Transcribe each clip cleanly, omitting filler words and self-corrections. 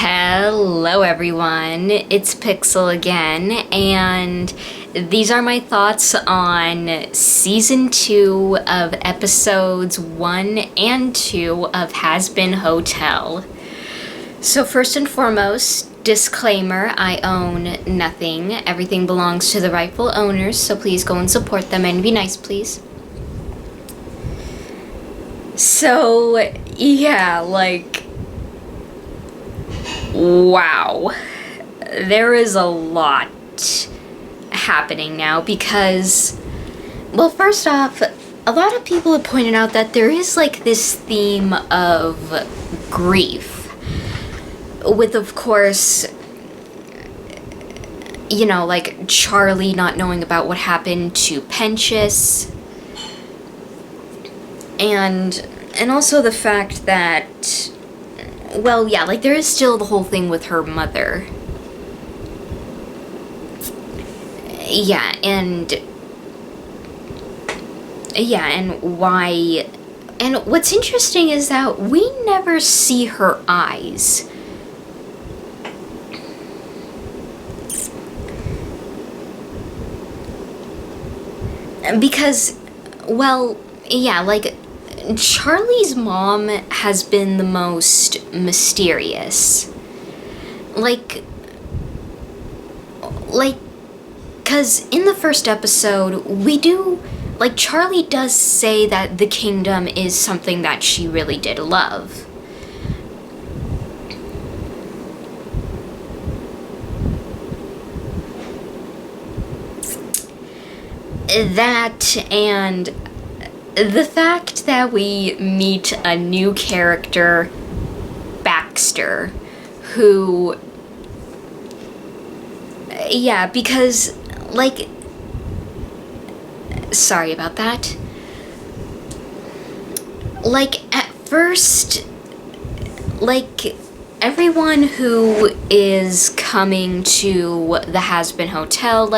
Hello everyone, it's Pixel again, and these are my thoughts on Season 2 of Episodes 1 and 2 of Has Been Hotel. So first and foremost, disclaimer, I own nothing. Everything belongs to the rightful owners, so please go and support them and be nice, please. So, yeah, wow. There is a lot happening now because, well, first off, a lot of people have pointed out that there is this theme of grief. With, of course, Charlie not knowing about what happened to Pentious. And also the fact that, well, yeah, there is still the whole thing with her mother. Yeah, and why... And what's interesting is that we never see her eyes. Because, well, yeah, Charlie's mom has been the most mysterious. Cause in the first episode, Charlie does say that the kingdom is something that she really did love. That and the fact that we meet a new character, Baxter, who... Yeah, because, sorry about that. At first, everyone who is coming to the Has Been Hotel,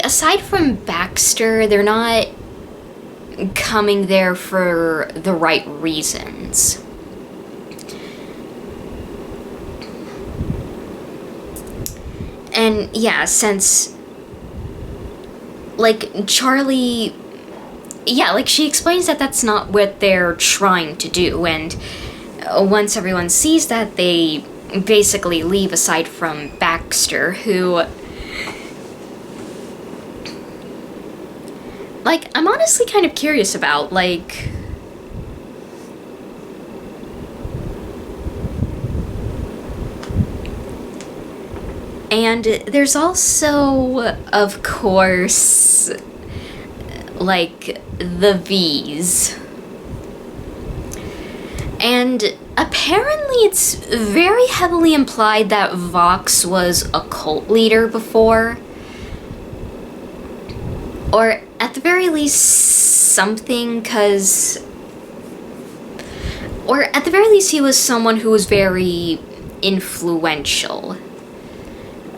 aside from Baxter, they're not coming there for the right reasons. And yeah, since, Charlie, yeah, she explains that that's not what they're trying to do, and once everyone sees that, they basically leave aside from Baxter, who... I'm honestly kind of curious about, And there's also, of course, the V's. And apparently it's very heavily implied that Vox was a cult leader before. Or at the very least something, or at the very least he was someone who was very influential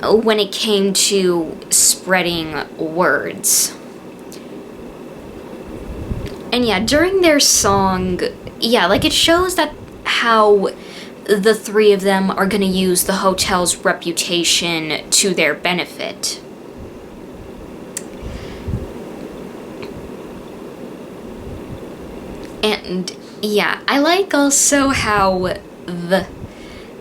when it came to spreading words. And yeah, during their song, yeah, it shows that how the three of them are gonna use the hotel's reputation to their benefit. And yeah, I also how the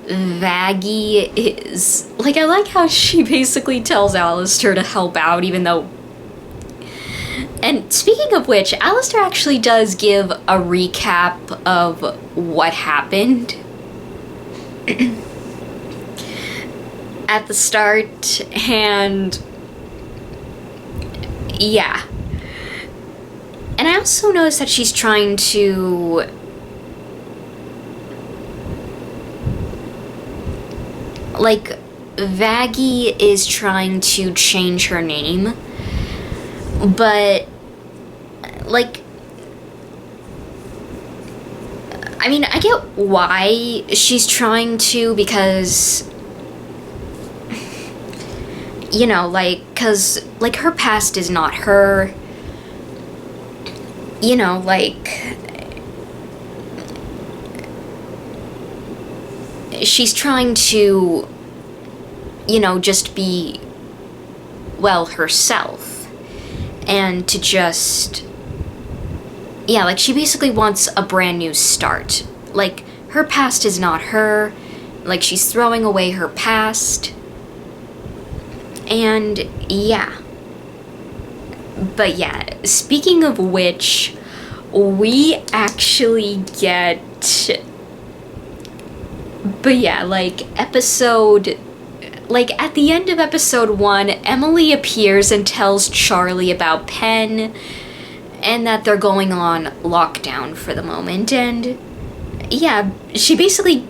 Vaggie is... I like how she basically tells Alistair to help out, even though... And speaking of which, Alistair actually does give a recap of what happened at the start, and... yeah. And I also noticed that she's trying to... Vaggie is trying to change her name, but, I mean, I get why she's trying to, because, because, her past is not her, she's trying to, just be, well, herself. And to just, like, she basically wants a brand new start. Like, her past is not her. Like, she's throwing away her past. And, yeah. But, yeah, speaking of which, we actually get... But, yeah, like, at the end of episode 1, Emily appears and tells Charlie about Penn, and that they're going on lockdown for the moment, and, yeah, she basically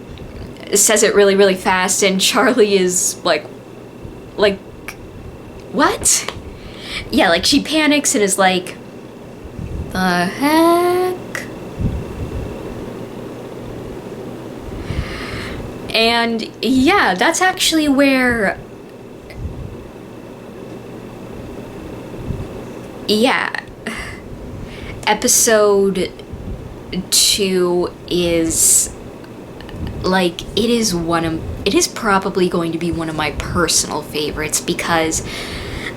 says it really, really fast, and Charlie is, like, what? Yeah, like, she panics and is like, the heck? And, yeah, that's actually where... Yeah. Episode 2 is... Like, it is probably going to be one of my personal favorites because,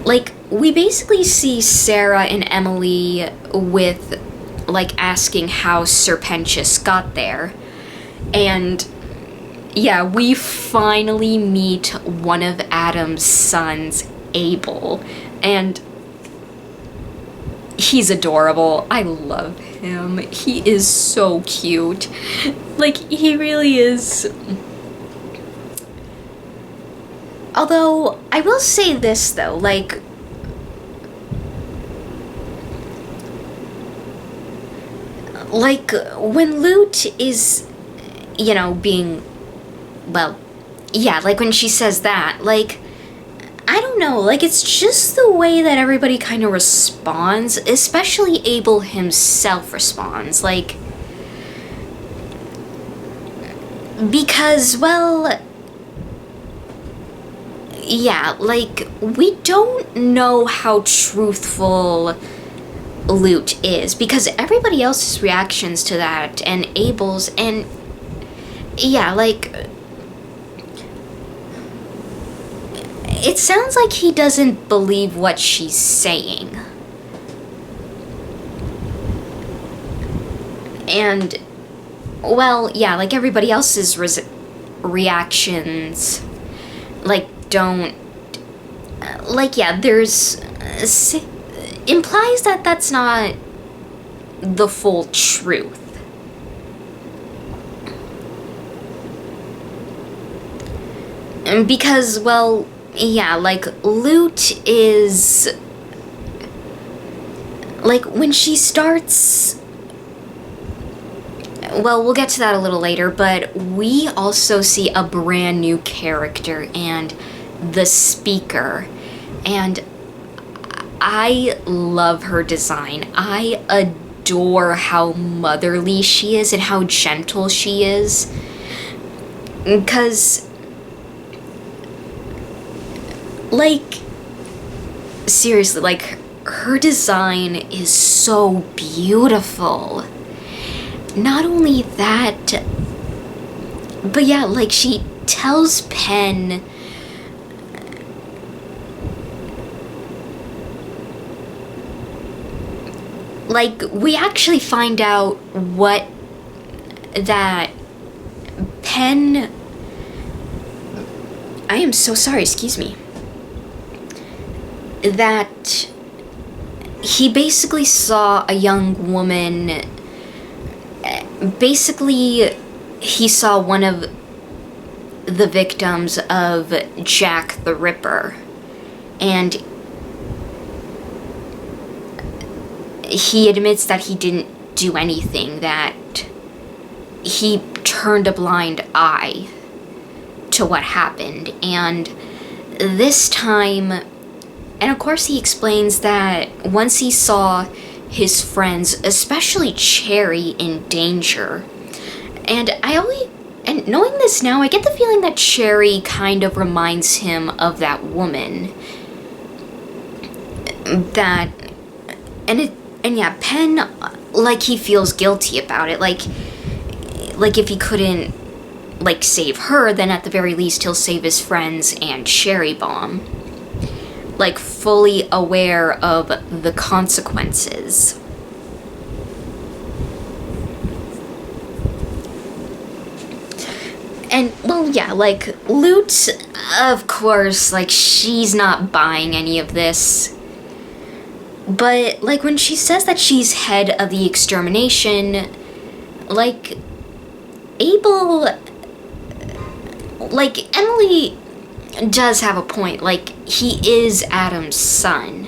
like, we basically see Sarah and Emily with, like, asking how Sir Pentious got there. And... yeah, we finally meet one of Adam's sons, Abel, and he's adorable. I love him. He is so cute. Like, he really is. Although, I will say this, though, like, when Lute is, being... well, yeah, like when she says that, like, I don't know, like, it's just the way that everybody kind of responds, especially Abel himself responds, like, because, well, yeah, like, we don't know how truthful Lute is, because everybody else's reactions to that, and Abel's, and, yeah, like... it sounds like he doesn't believe what she's saying. And, well, yeah, like everybody else's reactions, like, don't... like, yeah, there's... implies that that's not the full truth. And because, well... yeah, like, Lute is... like, when she starts... well, we'll get to that a little later, but we also see a brand new character, and the speaker. And I love her design. I adore how motherly she is and how gentle she is. Because... like, seriously, like, her design is so beautiful. Not only that, but yeah, like, she tells Penn like, we actually find out what that Penn... I am so sorry, excuse me. That he basically saw a young woman, basically he saw one of the victims of Jack the Ripper, and he admits that he didn't do anything, that he turned a blind eye to what happened, and this time... and of course he explains that once he saw his friends, especially Cherry, in danger. And and knowing this now, I get the feeling that Cherry kind of reminds him of that woman. That, and yeah, Penn, like, he feels guilty about it, like if he couldn't, like, save her, then at the very least he'll save his friends and Cherry Bomb. Like, fully aware of the consequences. And, well, yeah, like, Lute, of course, like, she's not buying any of this. But, like, when she says that she's head of the extermination, like, Abel, like, Emily does have a point. Like, he is Adam's son.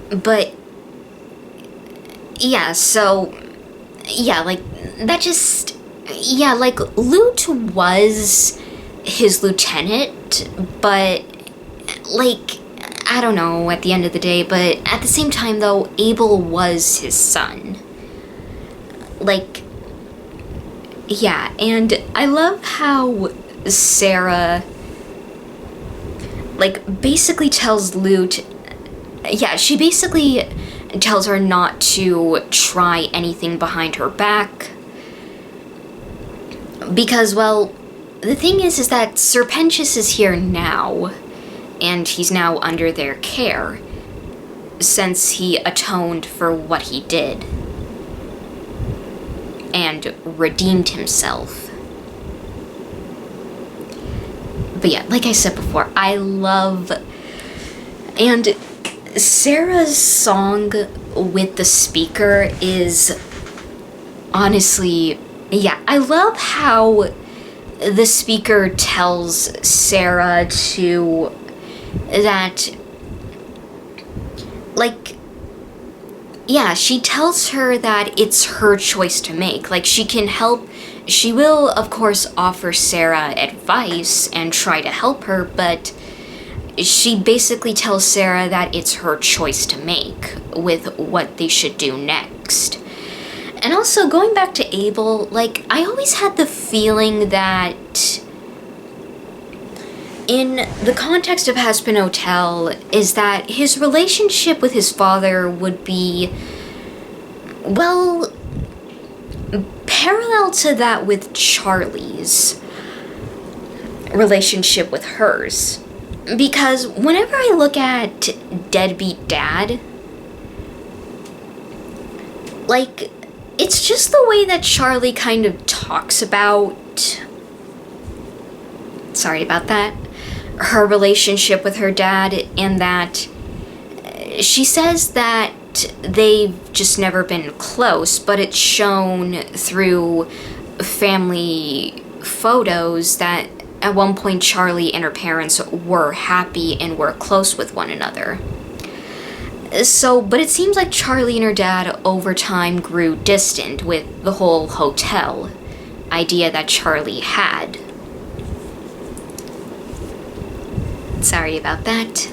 But, yeah, so, yeah, like, that just, yeah, like, Lute was his lieutenant, but, like, I don't know at the end of the day, but at the same time, though, Abel was his son. Like, yeah, and I love how Sarah, like, basically tells Lute, yeah, she basically tells her not to try anything behind her back. Because, well, the thing is that Sir Pentious is here now, and he's now under their care, since he atoned for what he did. And redeemed himself. But yeah, like I said before, I love... And Sarah's song with the speaker is honestly, yeah, I love how the speaker tells Sarah to, that, like, yeah, she tells her that it's her choice to make. Like, she can help, she will, of course, offer Sarah advice and try to help her, but she basically tells Sarah that it's her choice to make with what they should do next. And also, going back to Abel, like, I always had the feeling that in the context of Hazbin Hotel is that his relationship with his father would be, well, parallel to that with Charlie's relationship with hers. Because whenever I look at Deadbeat Dad, like, it's just the way that Charlie kind of talks about, sorry about that, her relationship with her dad, and that she says that they've just never been close, but it's shown through family photos that at one point Charlie and her parents were happy and were close with one another. So, but it seems like Charlie and her dad over time grew distant with the whole hotel idea that Charlie had. Sorry about that.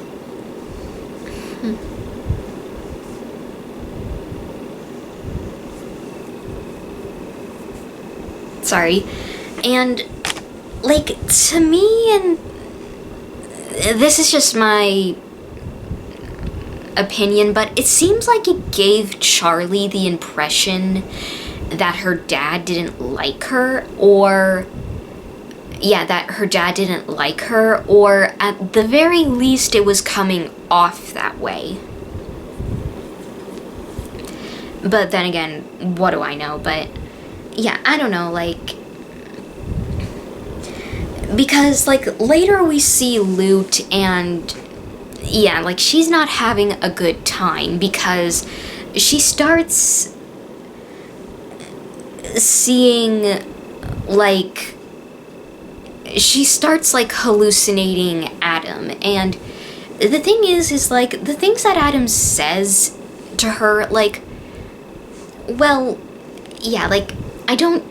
Sorry. And, like, to me, and this is just my opinion, but it seems like it gave Charlie the impression that her dad didn't like her, or that her dad didn't like her, or at the very least it was coming off that way. But then again, what do I know? But yeah, I don't know, like, because, like, later we see Lute, and yeah, like, she's not having a good time because she starts seeing, like, she starts, like, hallucinating Adam. And the thing is, like, the things that Adam says to her, like, well, yeah, like, admittedly,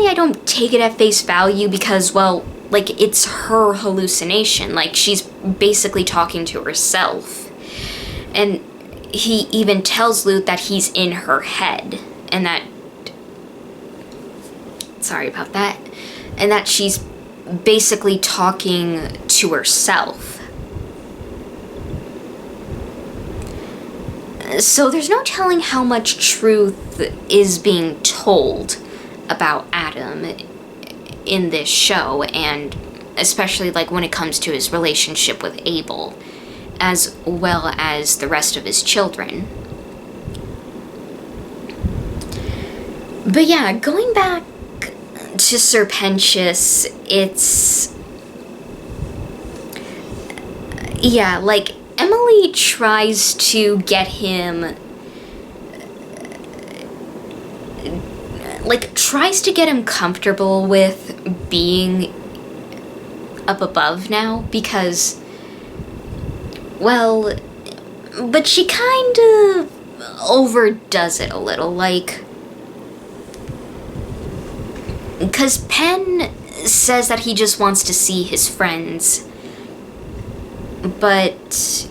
I don't take it at face value because, well, like, it's her hallucination. Like, she's basically talking to herself. And he even tells Lute that he's in her head. And that... Sorry about that. And that she's basically talking to herself. So there's no telling how much truth is being told about Adam in this show, and especially like when it comes to his relationship with Abel, as well as the rest of his children. But yeah, going back to Sir Pentious, it's... yeah, like, Emily tries to get him... like, tries to get him comfortable with being up above now, because... well... but she kind of overdoes it a little, like... because Penn says that he just wants to see his friends, but...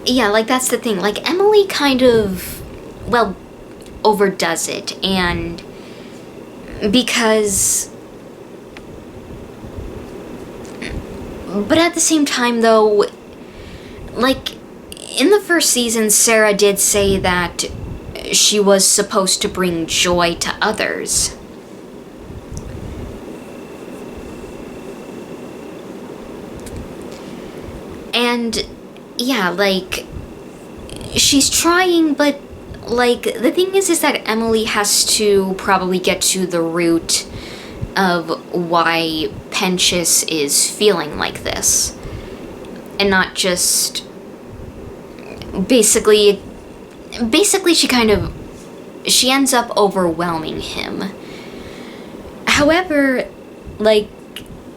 yeah, like, that's the thing. Like, Emily kind of, well, overdoes it, and because... but at the same time, though, like, in the first season, Sarah did say that she was supposed to bring joy to others. And, yeah, like, she's trying, but, like, the thing is that Emily has to probably get to the root of why Pentious is feeling like this. And not just... basically she ends up overwhelming him. However, like,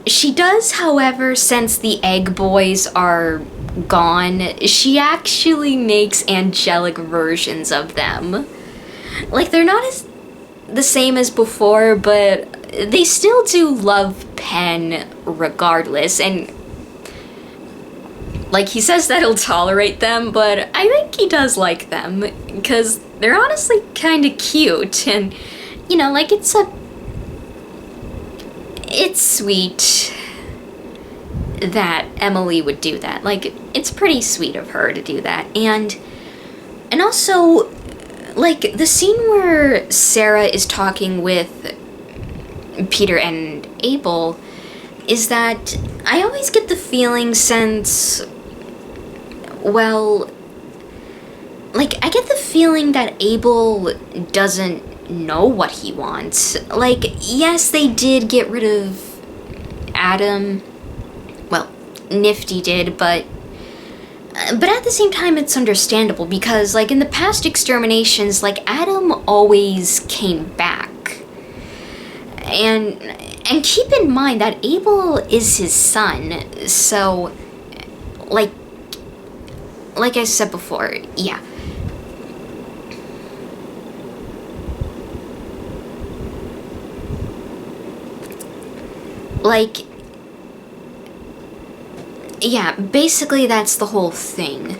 she does, however, since the egg boys are gone, she actually makes angelic versions of them. Like, they're not as the same as before, but they still do love Penn regardless, and like, he says that he'll tolerate them, but I think he does like them, because they're honestly kind of cute, and, you know, like, it's sweet that Emily would do that. Like, it's pretty sweet of her to do that, and also, like, the scene where Sarah is talking with Peter and Abel is that I always get the feeling since... well, like, I get the feeling that Abel doesn't know what he wants. Like, yes, they did get rid of Adam. Well, Nifty did, but at the same time, it's understandable, because, like, in the past exterminations, like, Adam always came back. And keep in mind that Abel is his son, so, like I said before, yeah. Like, yeah, basically that's the whole thing.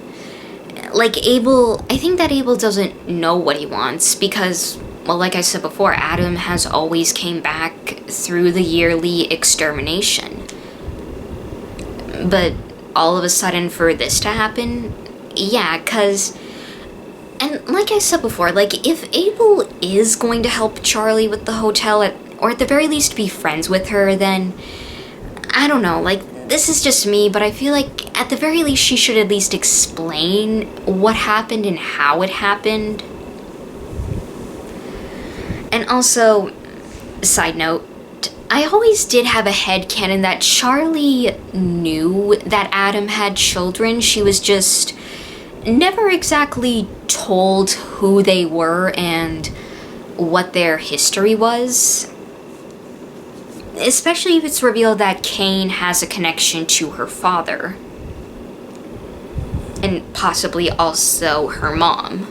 Like, Abel, I think that Abel doesn't know what he wants because, well, like I said before, Adam has always came back through the yearly extermination. But all of a sudden for this to happen, yeah, because, and like I said before, like, if Abel is going to help Charlie with the hotel, or at the very least be friends with her, then, I don't know, like, this is just me, but I feel like at the very least she should at least explain what happened and how it happened. And also, side note, I always did have a headcanon that Charlie knew that Adam had children. She was just never exactly told who they were and what their history was. Especially if it's revealed that Cain has a connection to her father. And possibly also her mom.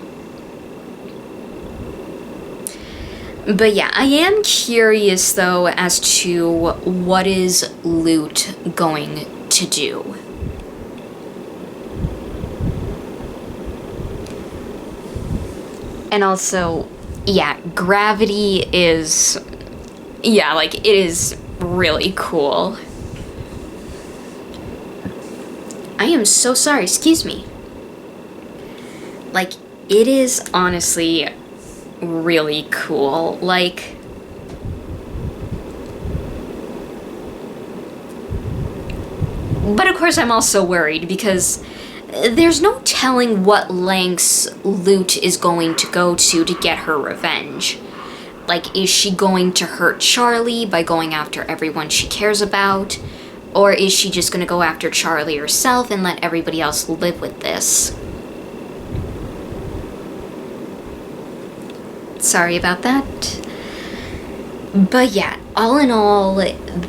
But yeah, I am curious though as to what is Lute going to do. And also, yeah, Gravity is, yeah, like, it is really cool. I am so sorry, excuse me. Like, it is honestly really cool. Like, but of course I'm also worried because there's no telling what lengths Lute is going to go to get her revenge. Like, is she going to hurt Charlie by going after everyone she cares about? Or is she just going to go after Charlie herself and let everybody else live with this? Sorry about that. But yeah, all in all,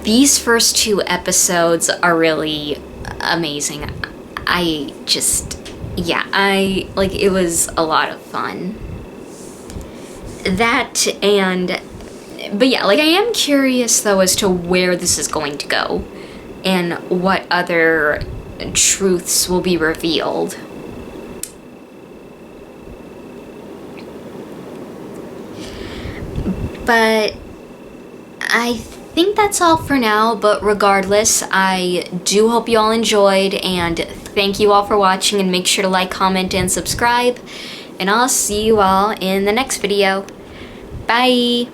these first 2 episodes are really amazing. It was a lot of fun. But yeah, like, I am curious though as to where this is going to go and what other truths will be revealed. But I think that's all for now, but regardless, I do hope you all enjoyed, and thank you all for watching, and make sure to like, comment, and subscribe, and I'll see you all in the next video. Bye!